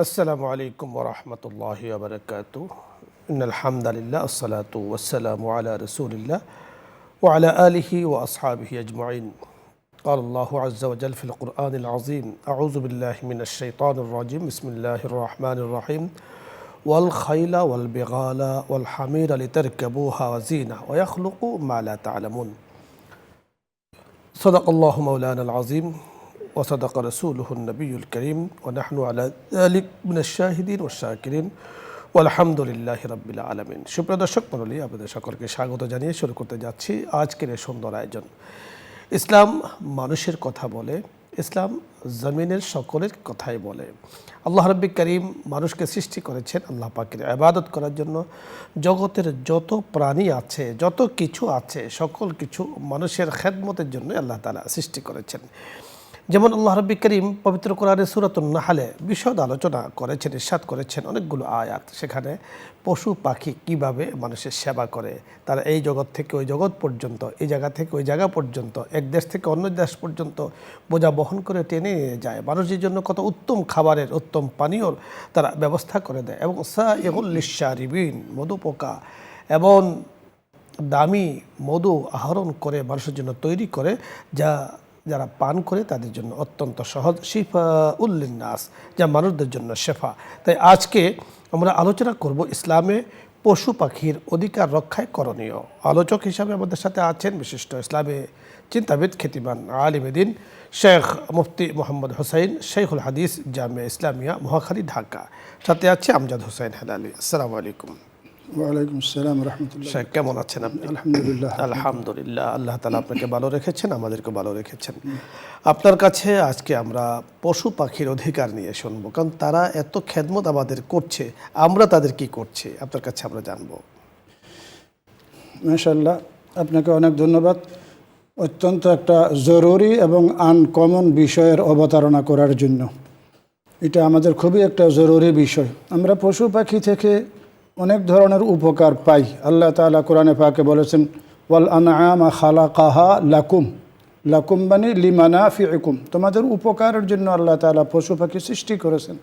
আসসালামু আলাইকুম ওয়া রাহমাতুল্লাহি ওয়া বারাকাতুহু। ইন্নাল হামদালিল্লাহ আসসালাতু ওয়াসসালামু আলা রাসূলিল্লাহ ওয়া আলা আলিহি ওয়া আসহাবিহি আজমাইন। قال الله عز وجل في القرآن العظيم أعوذ بالله من الشيطان الرجيم بسم الله الرحمن الرحيم والخيل والبغال والحمير لتركبوها وزينة ويخلق ما لا تعلمون صدق الله مولانا العظيم وصدق رسوله النبي الكريم ونحن على ذلك من الشاهدين والشاكرين والحمد لله رب العالمين। সুপ্রিয় দর্শক মণ্ডলী, আপনাদের সকলকে স্বাগত জানিয়ে শুরু করতে যাচ্ছি আজকের এই সুন্দর আয়োজন। ইসলাম মানুষের কথা বলে, ইসলাম জমিনের সকলের কথাই বলে। আল্লাহ রাব্বুল কারীম মানুষকে সৃষ্টি করেছেন আল্লাহ পাকের ইবাদত করার জন্য। জগতের যত প্রাণী আছে, যত কিছু আছে, সকল কিছু মানুষের খেদমতের জন্য আল্লাহ তাআলা সৃষ্টি করেছেন। যেমন আল্লাহ রাব্বুল কারীম পবিত্র কোরআনের সূরাতুন নাহলে বিশদ আলোচনা করেছেন, ইরশাদ করেছেন অনেকগুলো আয়াত। সেখানে পশু পাখি কিভাবে মানুষের সেবা করে, তারা এই জগৎ থেকে ওই জগৎ পর্যন্ত, এই জায়গা থেকে ওই জায়গা পর্যন্ত, এক দেশ থেকে অন্য দেশ পর্যন্ত বোঝা বহন করে টেনে নিয়ে যায়। মানুষের জন্য কত উত্তম খাবারের, উত্তম পানীয়র তারা ব্যবস্থা করে দেয়। এবং সাইগুল লিশারিবিন, মধু পোকা এবং দামি মধু আহরণ করে মানুষের জন্য তৈরি করে, যারা পান করে তাদের জন্য অত্যন্ত সহজ, শিফা উল্লিন্নাস, যা মানুষদের জন্য শেফা। তাই আজকে আমরা আলোচনা করব ইসলামে পশু পাখির অধিকার রক্ষায় করণীয়। আলোচক হিসাবে আমাদের সাথে আছেন বিশিষ্ট ইসলামী চিন্তাবিদ, খ্যাতিমান আলিম দ্বীন শেখ মুফতি মোহাম্মদ হোসাইন, শেখুল হাদিস, জামিয়া ইসলামিয়া, মহাখালী, ঢাকা। সাথে আছে আমজাদ হোসেন হেলালি। আসসালামু আলাইকুম। ওয়ালাইকুম আসসালাম রাহমাতুল্লাহ। শেখ, কেমন আছেন আপনি? আলহামদুলিল্লাহ। আলহামদুলিল্লাহ, আল্লাহ তাআলা আপনাকে ভালো রেখেছেন, আমাদেরকে ভালো রেখেছেন। আপনার কাছে আজকে আমরা পশু পাখির অধিকার নিয়ে শুনবো, কারণ তারা এত খেদমত আমাদের করছে, আমরা তাদের কি করছি আপনার কাছে আমরা জানবো। মাশাআল্লাহ, আপনাকে অনেক ধন্যবাদ। অত্যন্ত একটা জরুরি এবং আনকমন বিষয়ের অবতারণা করার জন্য। এটা আমাদের খুবই একটা জরুরি বিষয়। আমরা পশু পাখি থেকে অনেক ধরনের উপকার পাই। আল্লাহ তাআলা কোরআনে পাকে বলেছেন, ওয়াল আনআমা খালাকাহা লাকুম, লাকুম মানে লিমানাফিকুম, তোমাদের উপকারের জন্য আল্লাহ তাআলা পশু পাখি সৃষ্টি করেছেন।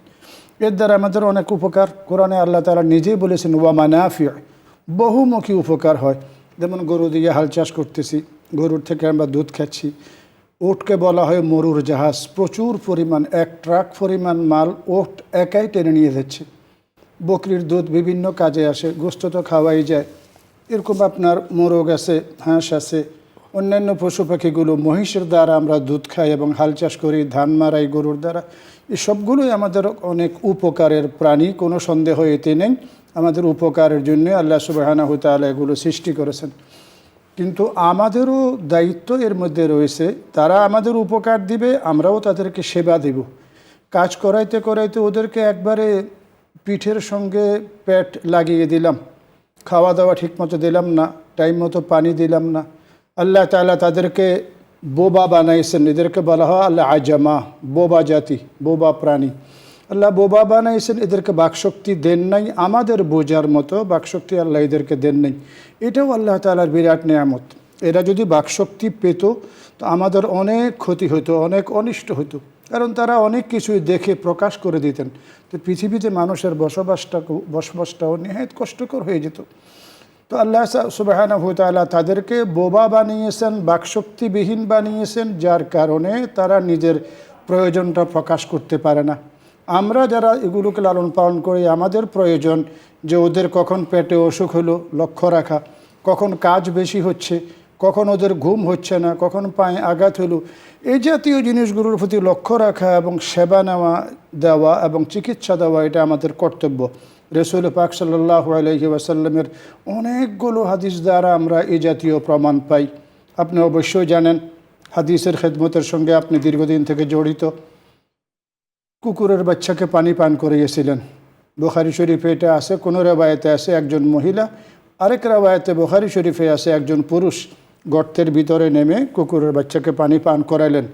এর দ্বারা আমাদের অনেক উপকার। কোরআনে আল্লাহ তাআলা নিজেই বলেছেন ওয়া মানাফি, বহুমুখী উপকার হয়। যেমন গরু দিয়ে হাল চাষ করতেছি, গরুর থেকে আমরা দুধ খাচ্ছি। উটকে বলা হয় মরুর জাহাজ, প্রচুর পরিমাণ, এক ট্রাক পরিমাণ মাল উট একাই টেনে নিয়ে যাচ্ছে। বকরির দুধ বিভিন্ন কাজে আসে, গোস্ত তো খাওয়াই যায়। এরকম আপনার মোরগ আছে, হাঁস আছে, অন্যান্য পশু পাখিগুলো, মহিষের দ্বারা আমরা দুধ খাই এবং হাল চাষ করি, ধান মারাই গরুর দ্বারা। এই সবগুলোই আমাদের অনেক উপকারের প্রাণী, কোনো সন্দেহ এতে নেই। আমাদের উপকারের জন্য আল্লাহ সুবহানাহু ওয়া তাআলা এগুলো সৃষ্টি করেছেন। কিন্তু আমাদেরও দায়িত্ব এর মধ্যে রয়েছে। তারা আমাদের উপকার দিবে, আমরাও তাদেরকে সেবা দেব। কাজ করাইতে করাইতে ওদেরকে একবারে পিঠের সঙ্গে পেট লাগিয়ে দিলাম, খাওয়া দাওয়া ঠিকমতো দিলাম না, টাইম মতো পানি দিলাম না। আল্লাহ তাআলা তাদেরকে বোবা বানাইছেন। এদেরকে বলা হয় আল্লাহ আজামা, বোবা জাতি, বোবা প্রাণী। আল্লাহ বোবা বানাইছেন, এদেরকে বাকশক্তি দেন নাই, আমাদের বোঝার মতো বাকশক্তি আল্লাহ এদেরকে দেন নাই। এটাও আল্লাহ তাআলার বিরাট নেয়ামত। এরা যদি বাকশক্তি পেত তো আমাদের অনেক ক্ষতি হতো, অনেক অনিষ্ট হতো। কারণ তারা অনেক কিছুই দেখে প্রকাশ করে দিতেন। তো পৃথিবীতে মানুষের বসবাসটাও নিহায়ত কষ্টকর হয়ে যেত। তো আল্লাহ সুবহানাহু ওয়া তাআলা তাদেরকে বোবা বানিয়েছেন, বাকশক্তিবিহীন বানিয়েছেন, যার কারণে তারা নিজের প্রয়োজনটা প্রকাশ করতে পারে না। আমরা যারা এগুলোকে লালন পালন করি, আমাদের প্রয়োজন যে ওদের কখন পেটে অসুখ হলো লক্ষ্য রাখা, কখন কাজ বেশি হচ্ছে, কখন ওদের ঘুম হচ্ছে না, কখন পায়ে আঘাত হলো, এই জাতীয় জিনিসগুলোর প্রতি লক্ষ্য রাখা এবং সেবা নেওয়া, দেওয়া এবং চিকিৎসা দেওয়া, এটা আমাদের কর্তব্য। রাসূল পাক সাল্লাল্লাহু আলাইহি ওয়াসাল্লামের অনেকগুলো হাদিস দ্বারা আমরা এই জাতীয় প্রমাণ পাই। আপনি অবশ্যই জানেন, হাদিসের খেদমতের সঙ্গে আপনি দীর্ঘদিন থেকে জড়িত। কুকুরের বাচ্চাকে পানি পান করিয়েছিলেন। বুখারী শরীফে এটা আছে, কোনো রেওয়ায়েতে আছে একজন মহিলা, আরেক রেওয়ায়েতে বুখারী শরীফে আছে একজন পুরুষ গর্তের ভিতরে নেমে কুকুরের বাচ্চাকে পানি পান করালেন।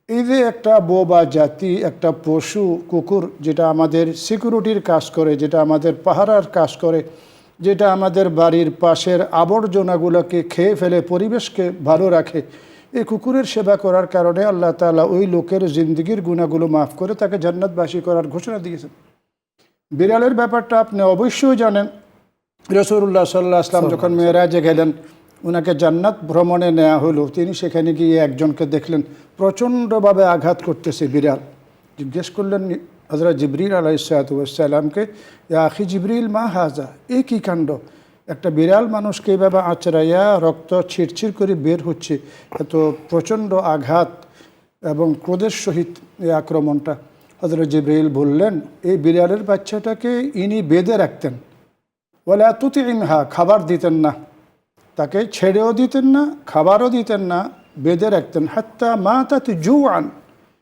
এই যে একটা বোবা জাতি, একটা পশু কুকুর, যেটা আমাদের সিকিউরিটির কাজ করে, যেটা আমাদের পাহারার কাজ করে, যেটা আমাদের বাড়ির পাশের আবর্জনাগুলোকে খেয়ে ফেলে পরিবেশকে ভালো রাখে, এই কুকুরের সেবা করার কারণে আল্লাহ তাআলা ওই লোকের জিন্দেগির গুনাহগুলো মাফ করে তাকে জান্নাতবাসী করার ঘোষণা দিয়েছেন। বিড়ালের ব্যাপারটা আপনি অবশ্যই জানেন। রাসূলুল্লাহ সাল্লাল্লাহু আলাইহি ওয়াসাল্লাম যখন মেরাজে গেলেন, ওনাকে জান্নাত ভ্রমণে নেওয়া হলো, তিনি সেখানে গিয়ে একজনকে দেখলেন প্রচণ্ডভাবে আঘাত করতেছে বিড়াল। জিজ্ঞেস করলেন হযরত জিবরিল আলাইহিস সালামকে, ইয়া আখি জিবরিল মা হাজা, এ কী কাণ্ড? একটা বিড়াল মানুষকে এইভাবে আঁচড়াইয়া রক্ত ছিটছিট করে বের হচ্ছে, এত প্রচণ্ড আঘাত এবং ক্রোধের সহিত এই আক্রমণটা। হযরত জিবরিল বললেন, এই বিড়ালের বাচ্চাটাকে ইনি বেঁধে রাখতেন, ওয়ালা তুতিইনহা, খাবার দিতেন না, তাকে ছেড়েও দিতেন না, খাবারও দিতেন না, বেঁধে রাখতেন, হাত্তা মাতাত জুআন,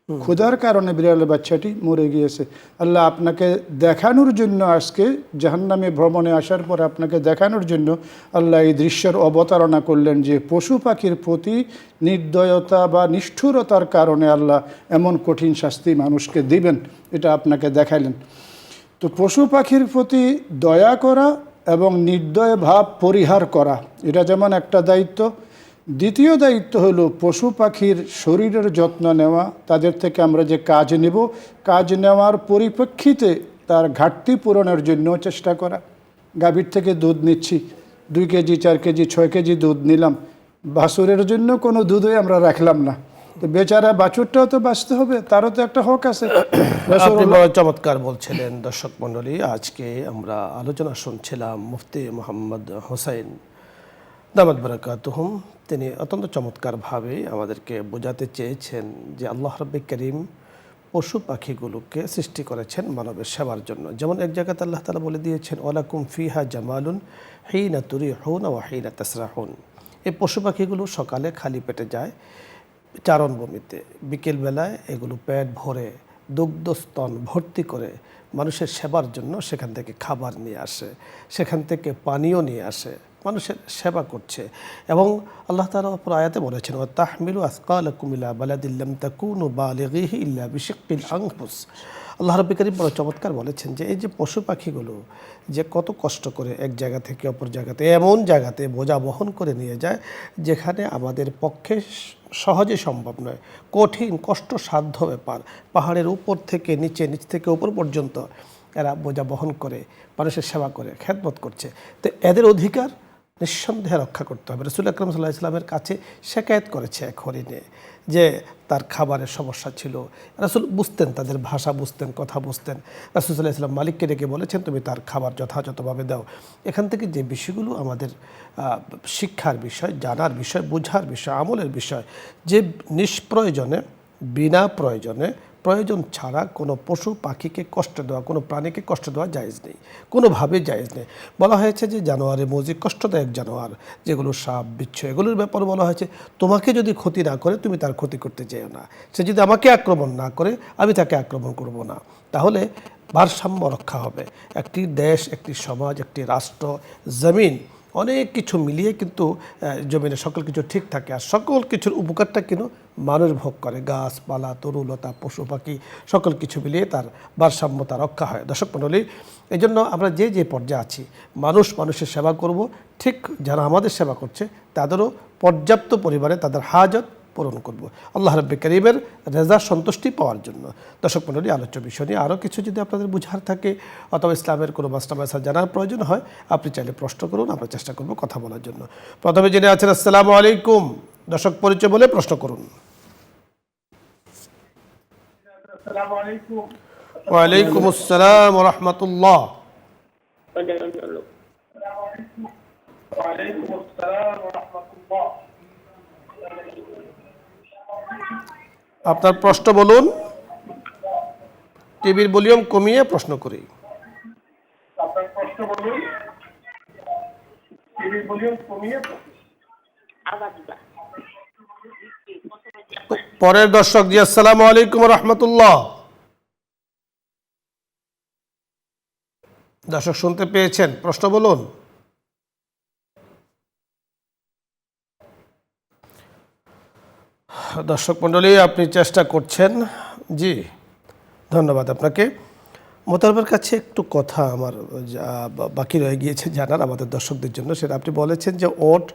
ক্ষুধার কারণে বিড়ালের বাচ্চাটি মরে গিয়েছে। আল্লাহ আপনাকে দেখানোর জন্য, আজকে জাহান্নামে ভ্রমণে আসার পর আপনাকে দেখানোর জন্য আল্লাহ এই দৃশ্যের অবতারণা করলেন যে পশু পাখির প্রতি নির্দয়তা বা নিষ্ঠুরতার কারণে আল্লাহ এমন কঠিন শাস্তি মানুষকে দিবেন, এটা আপনাকে দেখাইলেন। তো পশু পাখির প্রতি দয়া করা এবং নির্দয় ভাব পরিহার করা, এটা যেমন একটা দায়িত্ব। দ্বিতীয় দায়িত্ব হলো পশু পাখির শরীরের যত্ন নেওয়া, তাদের থেকে আমরা যে কাজ নেব, কাজ নেওয়ার পরিপ্রেক্ষিতে তার ঘাটতি পূরণের জন্য চেষ্টা করা। গাভীর থেকে দুধ নিচ্ছি, 2 কেজি 4 কেজি 6 কেজি দুধ নিলাম, বাছুরের জন্য কোনো দুধই আমরা রাখলাম না, তো বেচারা বাছুরটাও তো বাঁচতে হবে, তারও তো একটা হক আছে। আপনি বড় চমৎকার বলছিলেন। দর্শক মণ্ডলী, আজকে আমরা আলোচনা শুনছিলাম মুফতি মোহাম্মদ হোসাইন দামাত বারাকাতুহুম। তিনি অত্যন্ত চমৎকারভাবে আমাদেরকে বোঝাতে চেয়েছেন যে আল্লাহ রাব্বুল কারীম পশু পাখিগুলোকে সৃষ্টি করেছেন মানবের সেবার জন্য। যেমন এক জায়গাতে আল্লাহ তাআলা বলে দিয়েছেন, ওয়ালাকুম ফিহা জামালুন হিনা তুরিহুনা ওয়া হিনা তাসরাহুন। এই পশু পাখিগুলো সকালে খালি পেটে যায় চারণভূমিতে, বিকেলবেলায় এগুলো পেট ভরে দুগ্ধস্তন ভর্তি করে মানুষের সেবার জন্য সেখান থেকে খাবার নিয়ে আসে, সেখান থেকে পানীয় নিয়ে আসে, মানুষের সেবা করছে। এবং আল্লাহ তাআলা অপর আয়াতে বলেছেন, ওয়া তাহমিলু আসকালাকুম ইলা বালাদিন লাম তাকুনু বালিগিহি ইল্লা বিশিক্কিল আনফুস। আল্লাহ রাব্বুল কারীম বড় চমৎকার বলেছেন যে এই যে পশু পাখিগুলো যে কত কষ্ট করে এক জায়গা থেকে অপর জায়গাতে, এমন জায়গাতে বোঝা বহন করে নিয়ে যায় যেখানে আমাদের পক্ষে সহজে সম্ভব নয়, কঠিন কষ্টসাধ্য ব্যাপার। পাহাড়ের উপর থেকে নিচে, নিচ থেকে উপর পর্যন্ত এরা বোঝা বহন করে মানুষের সেবা করে খেদমত করছে। তো এদের অধিকার নিঃসন্দেহে রক্ষা করতে হবে। রাসূল আকরাম সাল্লাল্লাহু আলাইহি ওয়াসাল্লামের কাছে শিকায়েত করেছে এক হরিণে যে তার খাবারের সমস্যা ছিল। রাসূল বুঝতেন, তাদের ভাষা বুঝতেন, কথা বুঝতেন। রাসূল সাল্লাল্লাহু আলাইহি ওয়াসাল্লাম মালিককে ডেকে বলেছেন, তুমি তার খাবার যথাযথভাবে দাও। এখান থেকে যে বিষয়গুলো আমাদের শিক্ষার বিষয়, জানার বিষয়, বোঝার বিষয়, আমলের বিষয়, যে নিষ্প্রয়োজনে, বিনা প্রয়োজনে, প্রয়োজন ছাড়া কোনো পশু পাখিকে কষ্ট দেওয়া, কোনো প্রাণীকে কষ্ট দেওয়া জায়েজ নেই, কোনোভাবেই জায়েজ নেই। বলা হয়েছে যে জানোয়ারে মৌজি কষ্টদায়ক জানোয়ার, যেগুলো সাপ বিচ্ছু, এগুলোর ব্যাপারে বলা হয়েছে তোমাকে যদি ক্ষতি না করে তুমি তার ক্ষতি করতে যেও না, সে যদি আমাকে আক্রমণ না করে আমি তাকে আক্রমণ করব না। তাহলে ভারসাম্য রক্ষা হবে। একটি দেশ, একটি সমাজ, একটি রাষ্ট্র, জমিন, অনেক কিছু মিলিয়ে কিন্তু জমিনে সকল কিছু ঠিক থাকে। আর সকল কিছুর উপকারটা কিন্তু মানুষ ভোগ করে, গাছপালা, তরুলতা, পশু পাখি, সকল কিছু মিলিয়ে তার ভারসাম্যতা রক্ষা হয়। দর্শক মণ্ডলী, এই জন্য আমরা যে যে পর্যায়ে আছি, মানুষ মানুষের সেবা করব, ঠিক যারা আমাদের সেবা করছে তাদেরও পর্যাপ্ত পরিমাণে তাদের হাজত পূরণ করব আল্লাহ রাব্বুল কারীমের রেজা সন্তুষ্টি পাওয়ার জন্য। দর্শক মণ্ডলী, আলোচ্য বিষয় নিয়ে আরও কিছু যদি আপনাদের বুঝার থাকে অথবা ইসলামের কোনো মাসলা জানার প্রয়োজন হয়, আপনি চাইলে প্রশ্ন করুন, আমরা চেষ্টা করব কথা বলার জন্য। প্রথমে জেনে আছেন, আসসালামু আলাইকুম। দর্শক পরিচয় বলে প্রশ্ন করুন। ওয়ালাইকুম আসসালাম ওয়া রাহমাতুল্লাহ। আপনার প্রশ্ন বলুন। টিভির ভলিউম কমিয়ে প্রশ্ন করি। পরের দর্শক জি, আসসালামু আলাইকুম ওয়া রাহমাতুল্লাহ। দর্শক শুনতে পেয়েছেন? প্রশ্ন বলুন। দর্শক মণ্ডলী, আপনি চেষ্টা করছেন। জি, ধন্যবাদ আপনাকে। মোতারবের কাছে একটু কথা আমার বাকি রয়ে গিয়েছে জানার আমাদের দর্শকদের জন্য। সেটা আপনি বলেছেন যে ওট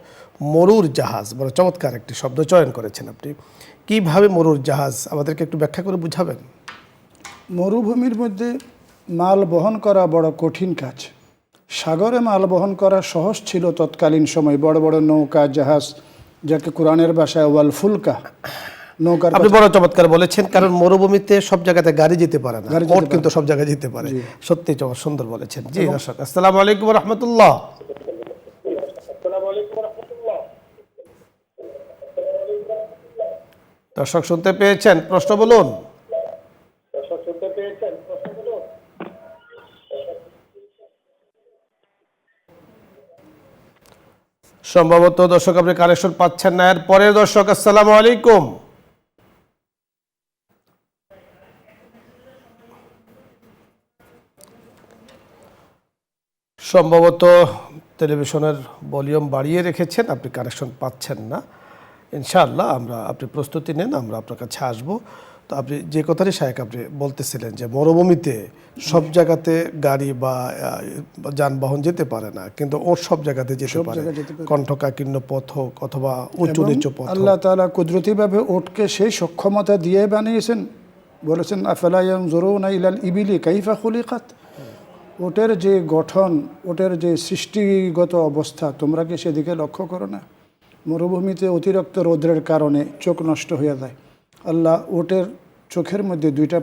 মরুর জাহাজ, বড় চমৎকার একটি শব্দ চয়ন করেছেন আপনি। কিভাবে মরুর জাহাজ আমাদেরকে একটু ব্যাখ্যা করে বুঝাবেন? মরুভূমির মধ্যে মাল বহন করা বড় কঠিন কাজ। সাগরে মাল বহন করা সহজ ছিল তৎকালীন সময়, বড় বড় নৌকা জাহাজ, যাকে কোরআনের ভাষায় ওয়াল ফুলকা, নৌকার আপনি বড় চমৎকার বলেছেন, কারণ মরুভূমিতে সব জায়গাতে গাড়ি যেতে পারে না, ওট কিন্তু সব জায়গায় যেতে পারে। সত্যি সুন্দর বলেছেন। জি দর্শক, আসসালামু আলাইকুম ওয়া রাহমাতুল্লাহ। দর্শক শুনতে পেয়েছেন? প্রশ্ন বলুন। সম্ভবত দর্শক আপনি কানেকশন পাচ্ছেন না। এর পরের দর্শক, আসসালামু আলাইকুম। সম্ভবত টেলিভিশনের ভলিউম বাড়িয়ে রেখেছেন, আপনি কানেকশন পাচ্ছেন না। ইনশাআল্লাহ আপনি প্রস্তুতি নেন, আমরা আপনার কাছে আসবো। তো আপনি যে কথাটি শায়েখ আপনি বলতেছিলেন যে মরুভূমিতে সব জায়গাতে গাড়ি বা যানবাহন যেতে পারে না, কিন্তু ওর সব জায়গাতে যেতে পারে, কণ্ঠকাকীর্ণ পথ হোক অথবা উঁচু নিচু পথ। আল্লাহ তাআলা কুদরতিভাবে ওটকে সেই সক্ষমতা দিয়ে বানিয়েছেন। বলেছেন আফালা ইয়ানজুরুনা ইলাল ইবিলি কাইফা খুলিকাত। ওটের যে গঠন, ওটের যে সৃষ্টিগত অবস্থা, তোমরা কি সেদিকে লক্ষ্য করো না? মরুভূমিতে অতিরিক্ত রৌদ্রের কারণে চোখ নষ্ট হয়ে যায়। আল্লাহ ওটের চোখের মধ্যে দুইটা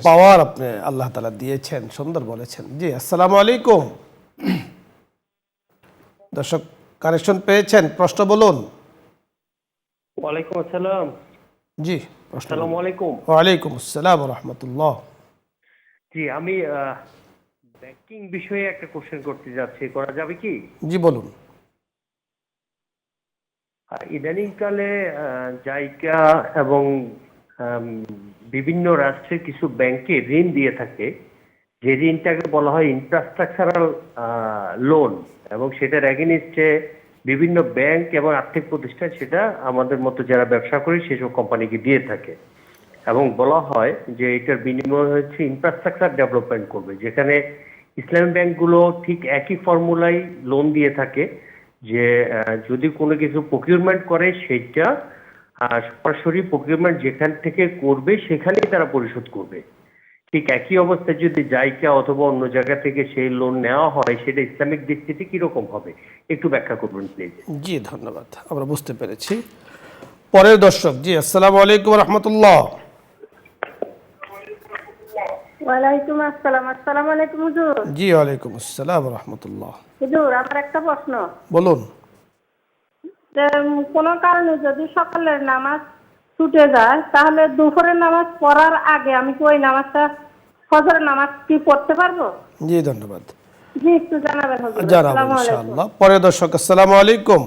পাওয়ার আপনি আল্লাহ তাআলা দিয়েছেন। সুন্দর বলেছেন। জি আসসালামু আলাইকুম। দর্শক কানেকশন পেয়েছেন? প্রশ্ন বলুন। ওয়ালাইকুম আসসালাম। জি আসসালামু আলাইকুম। ওয়ালাইকুম আসসালাম ওয়া রাহমাতুল্লাহ। জি আমি ব্যাংকিং বিষয়ে একটা কোশ্চেন করতে যাচ্ছি, করা যাবে কি? জি বলুন। ইদানিংকালে জাইকা এবং বিভিন্ন রাষ্ট্রের কিছু ব্যাংকে ঋণ দিয়ে থাকে, যে ঋণটাকে বলা হয় ইনফ্রাস্ট্রাকচারাল লোন, এবং সেটার এগেনিস্টে বিভিন্ন ব্যাংক এবং আর্থিক প্রতিষ্ঠান সেটা আমাদের মতো যারা ব্যবসা করি সেসব কোম্পানিকে দিয়ে থাকে, এবং বলা হয় যে এটার বিনিময় হচ্ছে ইনফ্রাস্ট্রাকচার ডেভেলপমেন্ট করবে, যেখানে ইসলামী ব্যাংকগুলো ঠিক একই ফর্মুলাই লোন দিয়ে থাকে যে যদি কোনো কিছু প্রকিউরমেন্ট করে সেটা সরাসরি প্রকিউরমেন্ট যেখান থেকে করবে সেখানেই তারা পরিশোধ করবে। ঠিক একই অবস্থায় যদি জাইকা অথবা অন্য জায়গা থেকে সেই লোন নেওয়া হয়, সেটা ইসলামিক দৃষ্টিতে কিরকম হবে, একটু ব্যাখ্যা করবেন প্লিজ। জি ধন্যবাদ, আমরা বুঝতে পেরেছি। পরের দর্শক, জি আসসালামু আলাইকুম ওয়া রাহমাতুল্লাহ। ওয়ালাইকুম আসসালাম। আসসালামু আলাইকুম হুজুর। জি ওয়ালাইকুম আসসালাম ওয়া রাহমাতুল্লাহ। হুজুর আমার একটা প্রশ্ন। বলুন। কোনো কারণে যদি সকালের নামাজ ছুটে যায়, তাহলে দুপুরের নামাজ পড়ার আগে আমি কি ওই নামাজটা, ফজরের নামাজ কি পড়তে পারবো? জি ধন্যবাদ। জি একটু জানাবেন হুজুর। জানাবো ইনশাআল্লাহ। পরের দর্শক, আসসালামু আলাইকুম।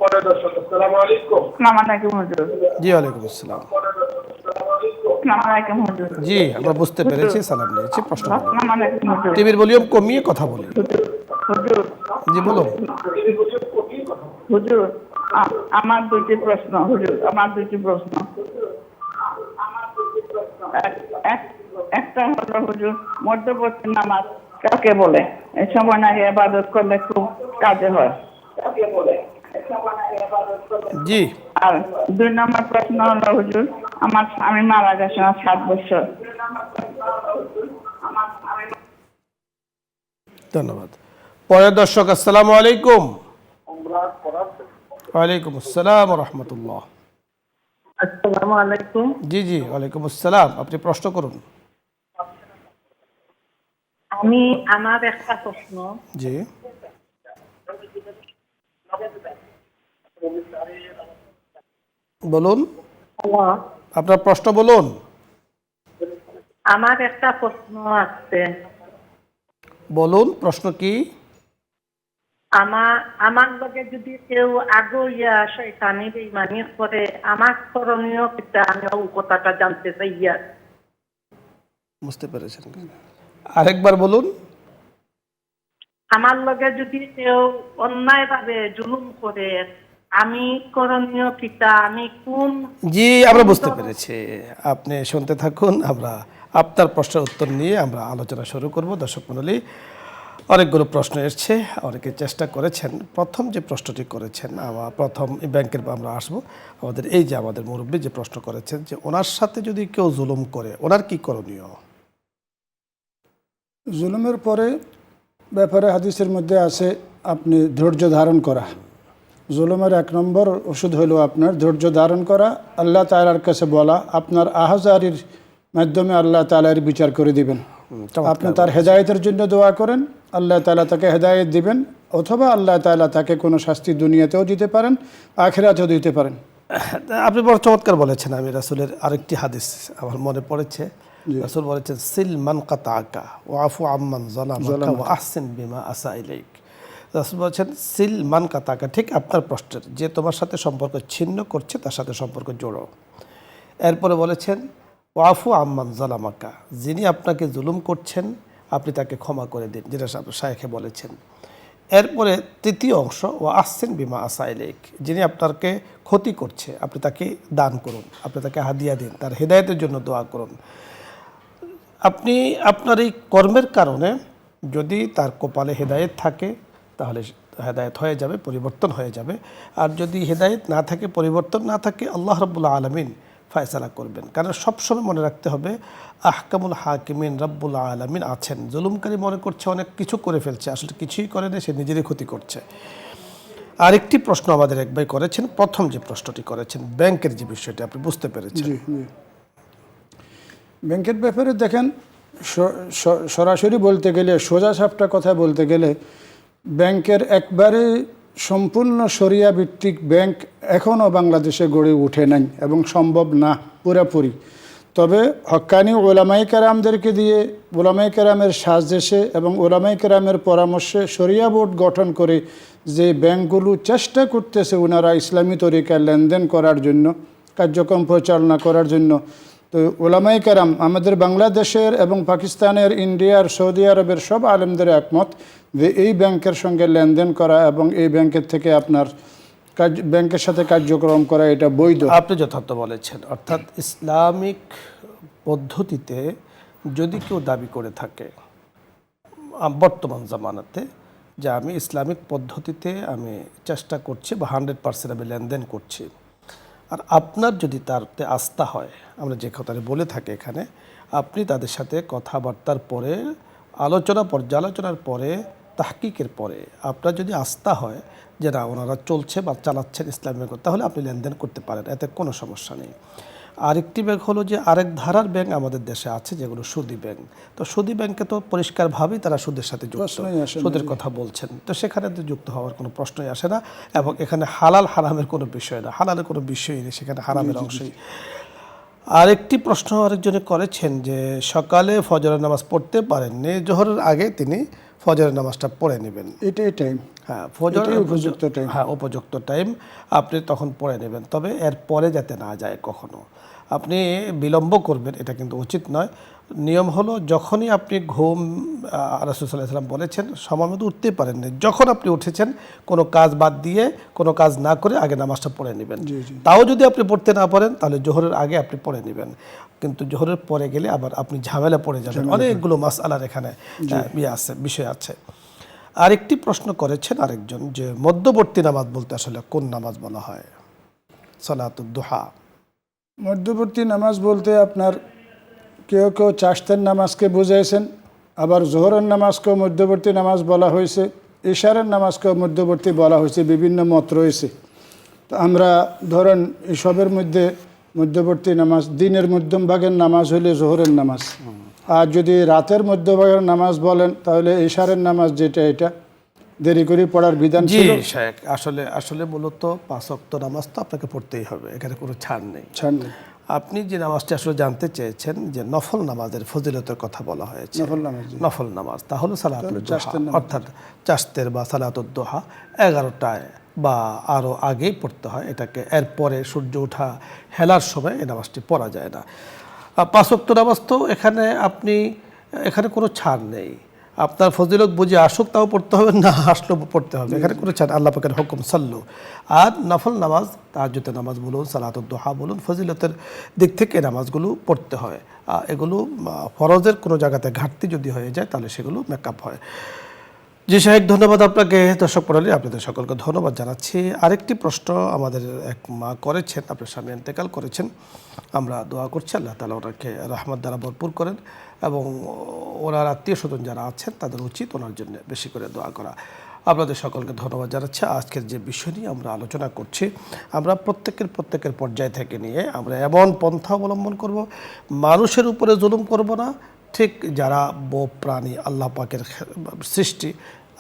পরের দর্শক, আসসালামু আলাইকুম। আসসালামু আলাইকুম হুজুর। জি ওয়ালাইকুম আসসালাম। আসসালামু আলাইকুম হুজুর। জি আমরা বুঝতে পেরেছি, সালাম নিয়েছি। প্রশ্ন বলুন। আসসালামু আলাইকুম হুজুর। টিভির ভলিউম কমিয়ে কথা বলুন। হুজুর জি বলুন। হুজুর আমার দুটি প্রশ্ন। হুজুর আমার দুটি প্রশ্ন। একটা হলো হুজুর, মধ্যবর্তী নামাজ কাকে বলে? এই সময় নাকি ইবাদত করলে খুব কাজে হয়। জি। আর 2 নম্বর প্রশ্ন হলো হুজুর, আমার স্বামী মারা গেছে 7 বছর। ধন্যবাদ। পরের দর্শক, আসসালামু আলাইকুম। ওয়ালাইকুম আসসালাম ওয়া রাহমাতুল্লাহ। আসসালামু আলাইকুম। জি জি ওয়ালাইকুম আসসালাম। আপনি প্রশ্ন করুন। আমার একটা প্রশ্ন। জি বলুন, আপনার প্রশ্ন বলুন। আমার একটা প্রশ্ন আছে। বলুন, প্রশ্ন কি? আমার লগে যদি কেউ আগইয়া শয়তানি বেঈমানি করে, আমার করণীয় কিটা? আমি ওই কথাটা জানতে চাই। বুঝতে পেরেছেন? আরেকবার বলুন। আমার লগে যদি কেউ অন্যায়ভাবে জুলুম করে, আমি করণীয় কিটা? আমি কোন? জি আমরা বুঝতে পেরেছি, আপনি শুনতে থাকুন। আমরা আপনার প্রশ্নের উত্তর নিয়ে আমরা আলোচনা শুরু করব। দর্শক মণ্ডলী, অনেকগুলো প্রশ্ন এসছে, অনেকে চেষ্টা করেছেন। প্রথম যে প্রশ্নটি করেছেন, প্রথম ব্যাংকের আমরা আসবো। আমাদের এই যে আমাদের মুরব্বী যে প্রশ্ন করেছেন যে ওনার সাথে যদি কেউ জুলুম করে ওনার কি করণীয়, জুলুমের পরে ব্যাপারে হাদিসের মধ্যে আছে আপনি ধৈর্য ধারণ করা। জুলুমের 1 নম্বর ওষুধ হলো আপনার ধৈর্য ধারণ করা, আল্লাহ তাআলার কাছে বলা, আপনার আহজারির মাধ্যমে আল্লাহ তাআলার বিচার করে দিবেন। আপনি তার হেদায়েতের জন্য দোয়া করেন, আল্লাহ তাআলা তাকে হেদায়েত দিবেন, অথবা আল্লাহ তাআলা তাকে কোনো শাস্তি দুনিয়াতেও দিতে পারেন, আখিরাতেও দিতে পারেন। আপনি বড় চমৎকার বলেছেন। আমি রাসূলের আরেকটি হাদিস আমার মনে পড়েছে। রাসূল বলেছেন, সিল মান কাতাআকা ওয়া আফু আম্মান যালামাকা ওয়া আহসিন বিমা আসা ইলাইক। রাসূল বলেছেন, সিল মান কাতাআকা, ঠিক আপনার প্রশ্নের, যে তোমার সাথে সম্পর্ক ছিন্ন করছে তার সাথে সম্পর্ক জোড়ো। এরপরে বলেছেন, ওয়া আফু আম্মান যালামাকা, যিনি আপনাকে জুলুম করছেন আপনি তাকে ক্ষমা করে দিন, যেটা শায়েখে বলেছেন। এরপরে তৃতীয় অংশ, ও আহসিন বিমা আসা ইলাইক, যিনি আপনাকে ক্ষতি করছে আপনি তাকে দান করুন, আপনি তাকে হাদিয়া দিন, তার হেদায়েতের জন্য দোয়া করুন। আপনি আপনার এই কর্মের কারণে যদি তার কপালে হেদায়েত থাকে তাহলে হেদায়েত হয়ে যাবে, পরিবর্তন হয়ে যাবে। আর যদি হেদায়েত না থাকে, পরিবর্তন না থাকে, আল্লাহ রাব্বুল আলামিন ফয়সালা করবেন। কারণ সবসময় মনে রাখতে হবে আহকামুল হাকিমিন রাব্বুল আলামিন আছেন। জুলুমকারী মনে করছে অনেক কিছু করে ফেলছে, আসলে কিছুই করে না, সে নিজেরই ক্ষতি করছে। আরেকটি প্রশ্ন আমাদের এক ভাই করেছেন, প্রথম যে প্রশ্নটি করেছেন ব্যাংকের যে বিষয়টি, আপনি বুঝতে পেরেছেন। জি জি, ব্যাংকের ব্যাপারে দেখেন, সরাসরি বলতে গেলে, সোজা সাপটা কথা বলতে গেলে, ব্যাংকের একবারে সম্পূর্ণ শরিয়া ভিত্তিক ব্যাংক এখনও বাংলাদেশে গড়ে ওঠে নাই এবং সম্ভব না পুরোপুরি। তবে হক্কানি ওলামাই কেরামদেরকে দিয়ে, ওলামাই কেরামের সাজেশে এবং ওলামাই কেরামের পরামর্শে শরিয়া বোর্ড গঠন করে যে ব্যাংকগুলো চেষ্টা করতেছে ওনারা ইসলামী তরিকায় লেনদেন করার জন্য, কার্যক্রম পরিচালনা করার জন্য, তো ওলামাই কেরাম আমাদের বাংলাদেশের এবং পাকিস্তানের, ইন্ডিয়ার, সৌদি আরবের সব আলেমদের একমত যে এই ব্যাংকের সঙ্গে লেনদেন করা এবং এই ব্যাংকের থেকে আপনার ব্যাংকের সাথে কার্যক্রম করা এটা বৈধ। আপনি যথার্থ বলেছেন। অর্থাৎ ইসলামিক পদ্ধতিতে যদি কেউ দাবি করে থাকে বর্তমান জামানাতে যে আমি ইসলামিক পদ্ধতিতে আমি চেষ্টা করছি বা 100% আমি লেনদেন করছি, আর আপনার যদি তারতে আস্থা হয়, আমরা যে কথাটা বলে থাকি এখানে, আপনি তাদের সাথে কথাবার্তার পরে, আলোচনা পর্যালোচনার পরে, তাহকিকের পরে আপনার যদি আস্থা হয় যে না ওনারা চলছে বা চালাচ্ছেন ইসলামিক, তাহলে আপনি লেনদেন করতে পারেন, এতে কোনো সমস্যা নেই। আরেকটি ব্যাংক হলো যে আরেক ধারার ব্যাংক আমাদের দেশে আছে যেগুলো সুদী ব্যাংক। তো সুদী ব্যাংকে তো পরিষ্কারভাবেই তারা সুদের সাথে যুক্ত, সুদের কথা বলছেন, তো সেখানে তো যুক্ত হওয়ার কোনো প্রশ্নই আসে না। এবং এখানে হালাল হারামের কোনো বিষয় না, হালালের কোনো বিষয়ই নেই, সেখানে হারামের অংশই। আরেকটি প্রশ্ন আরেকজনে করেছেন যে সকালে ফজরের নামাজ পড়তে পারেননি, জোহরের আগে তিনি ফজরের নামাজটা পড়ে নেবেন। এটাই টাইম, হ্যাঁ, ফজরের উপযুক্ত টাইম, হ্যাঁ উপযুক্ত টাইম, আপনি তখন পড়ে নেবেন। তবে এর পরে যাতে না যায় কখনো, আপনি বিলম্ব করবেন এটা কিন্তু উচিত নয়। নিয়ম হলো যখনই আপনি ঘুম, রাসূল সাল্লাল্লাহু আলাইহি ওয়াসাল্লাম বলেছেন সময় মতো উঠতে পারেননি, যখন আপনি উঠেছেন কোনো কাজ বাদ দিয়ে, কোনো কাজ না করে আগে নামাজটা পড়ে নেবেন। তাও যদি আপনি পড়তে না পারেন তাহলে জোহরের আগে আপনি পড়ে নেবেন। কিন্তু জোহরের পরে গেলে আবার আপনি ঝামেলা পড়ে যাবেন, অনেকগুলো মাসআলার এখানে বিষয় আছে। আরেকটি প্রশ্ন করেছেন আরেকজন যে মধ্যবর্তী নামাজ বলতে আসলে কোন নামাজ বলা হয়? সালাতুদ দুহা। মধ্যবর্তী নামাজ বলতে আপনার কেউ কেউ চাশতের নামাজকে বুঝাইছেন, আবার জোহরের নামাজকেও মধ্যবর্তী নামাজ বলা হয়েছে, ইশারের নামাজকেও মধ্যবর্তী বলা হয়েছে, বিভিন্ন মত রয়েছে। তো আমরা ধরেন এসবের মধ্যে মধ্যবর্তী নামাজ, দিনের মধ্যম ভাগের নামাজ হইলে জোহরের নামাজ, আর যদি রাতের মধ্যভাগের নামাজ বলেন তাহলে ইশারের নামাজ, যেটা এটা দেরি করে পড়ার বিধান ছিল। জি শেখ, আসলে মূলত 5 ওয়াক্ত নামাজ তো আপনাকে পড়তেই হবে, এখানে কোনো ছাড় নেই। আপনি যে নামাজটি আসলে জানতে চেয়েছেন যে নফল নামাজের ফজিলতের কথা বলা হয়েছে, নফল নামাজ তাহলে সালাতুদ দুহা, অর্থাৎ চাশতের বা সালাতুদ দুহা 11টায় বা আরও আগেই পড়তে হয়। এটাকে এরপরে সূর্য ওঠা হেলার সময় এই নামাজটি পড়া যায় না। 5 ওয়াক্ত নামাজ তো এখানে কোনো ছাড় নেই। আপনার ফজিলত বুঝে আসুক তাও পড়তে হবে, না আসলেও পড়তে হবে, এখানে কোনো ছাড়, আল্লাহ পাকের হুকুম সাল্লু। আর নফল নামাজ, তাহাজ্জুদের নামাজ বলুন, সালাতুদ দুহা বলুন, ফজিলতের দিক থেকে নামাজগুলো পড়তে হয়। এগুলো ফরজের কোনো জায়গাতে ঘাটতি যদি হয়ে যায় তাহলে সেগুলো মেকআপ হয়। জি সাহেব, ধন্যবাদ আপনাকে। দর্শক মণ্ডলী, আপনাদের সকলকে ধন্যবাদ জানাচ্ছি। আরেকটি প্রশ্ন আমাদের এক মা করেছেন, আপনার স্বামী ইন্তেকাল করেছেন, আমরা দোয়া করছি আল্লাহ তাআলা ওনাকে রহমত দ্বারা ভরপুর করেন। এবং ওনার আত্মীয় স্বজন যারা আছেন তাদের উচিত ওনার জন্য বেশি করে দোয়া করা। আপনাদের সকলকে ধন্যবাদ জানাচ্ছি। আজকের যে বিষয় নিয়ে আমরা আলোচনা করছি, আমরা প্রত্যেকের পর্যায় থেকে নিয়ে আমরা এমন পন্থা অবলম্বন করব, মানুষের উপরে জুলুম করব না। ঠিক যারা প্রাণী আল্লাহ পাকের সৃষ্টি,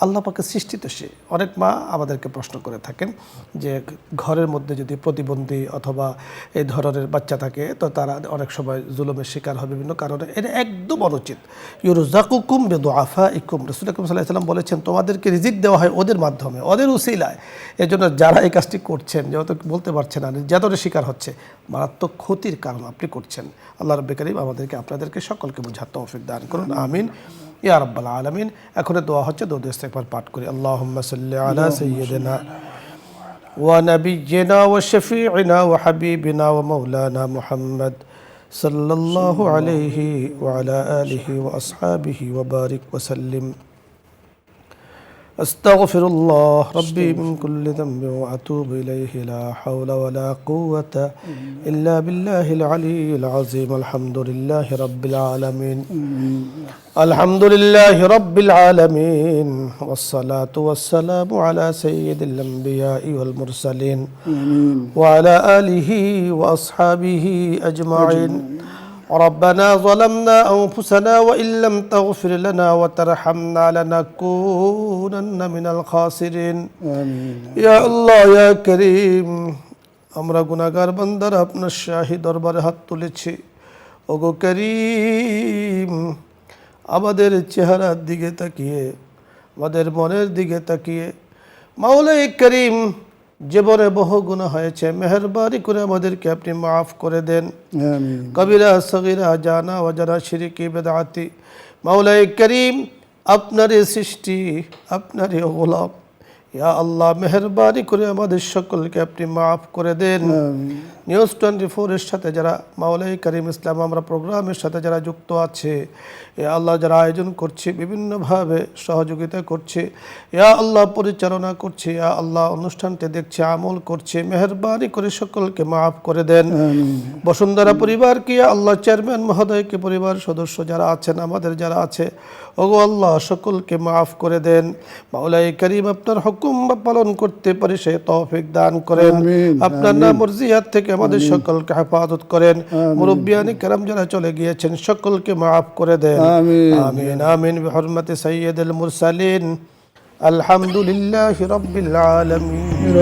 আল্লাহ পাকের সৃষ্টি তো সে। অনেক মা আমাদেরকে প্রশ্ন করে থাকেন যে ঘরের মধ্যে যদি প্রতিবন্ধী অথবা এই ধরনের বাচ্চা থাকে তো তারা অনেক সময় জুলুমের শিকার হয় বিভিন্ন কারণে। এটা একদম অনুচিত। ইউরযাকুকুম বিদুআফাইকুম, রাসূল আকরাম সাল্লাল্লাহু আলাইহি ওয়াসাল্লাম বলেছেন তোমাদেরকে রিজিক দেওয়া হয় ওদের মাধ্যমে, ওদের উসিলায়। এজন্য যারা এই কাজটি করছেন, যেহেতু বলতে পারছেন না, নির্যাতনের শিকার হচ্ছে, মারাত্মক ক্ষতির কারণ আপনি করছেন। আল্লাহ রাব্বুল কারীম আমাদেরকে আপনাদেরকে সকলকে বুঝার তৌফিক দান করুন, আমিন ইয়া রাব্বাল আলামিন। এখন দোয়া হচ্ছে, দরুদ ইস্তিগফার পাঠ করি। আল্লাহুম্মা সাল্লি আলা সাইয়্যিদিনা ওয়া নাবিয়্যিনা ওয়া শাফিঈনা ওয়া হাবিবিনা ওয়া মাওলানা মুহাম্মদ সাল্লাল্লাহু আলাইহি ওয়া আলা আলিহি ওয়া আসহাবিহি ওয়া বারিক ওয়া সাল্লিম। أستغفر الله ربي من كل ذنب وأتوب إليه لا حول ولا قوة إلا بالله العلي العظيم. الحمد لله رب العالمين، الحمد لله رب العالمين، والصلاة والسلام على سيد الأنبياء والمرسلين وعلى آله وأصحابه أجمعين. ربنا ظلمنا أنفسنا وإن لم تغفر لنا وترحمنا لنكونن من الخاسرين. يا الله يا كريم, আমরা গুনাহগার বান্দারা আপনার শাহী দরবারে হাত তুলেছি। ওগো করিম, আমাদের চেহারার দিকে তাকিয়ে, আমাদের মনের দিকে তাকিয়ে, মাওলাই করিম, জীবনে বহু গুনাহ হয়েছে, মেহেরবানি করে আমাদেরকে আপনি মাফ করে দেন। কবিরা সগীরা জানা ওয়াজানা শিরকি বিদআতি, মাওলাই করিম, আপনারই সৃষ্টি, আপনারই গোলাম, ইয়া আল্লাহ মেহেরবানি করে আমাদের সকলকে আপনি মাফ করে দেন। নিউজ 24 এর সাথে যারা মাওলাই করিম ইসলাম আমরা প্রোগ্রামের সাথে যারা যুক্ত আছে, ইয়া আল্লাহ যারা আয়োজন করছে, বিভিন্নভাবে সহযোগিতা করছে, ইয়া আল্লাহ পরিচালনা করছে, ইয়া আল্লাহ অনুষ্ঠানটি দেখছে, আমল করছে, মেহেরবানি করে সকলকে মাফ করে দেন। বসুন্ধরা পরিবারকে, ইয়া আল্লাহ চেয়ারম্যান মহোদয়কে, পরিবার সদস্য যারা আছেন, আমাদের যারা আছে, ওগো আল্লাহ সকলকে মাফ করে দেন। মাওলাই করিম আপনার হুকুম পালন করতে পারে সে তৌফিক দান করেন। আপনার নাম মর্জিয়াত থেকে আমাদের সকলকে হেফাজত করেন। মুরব্বিয়ানি কেরাম যারা চলে গিয়েছেন সকলকে মাফ করে দেন। আমিন আমিন বিহুরমাতি সাইয়্যিদিল মুরসালিন। আলহামদুলিল্লাহি রাব্বিল আলামিন।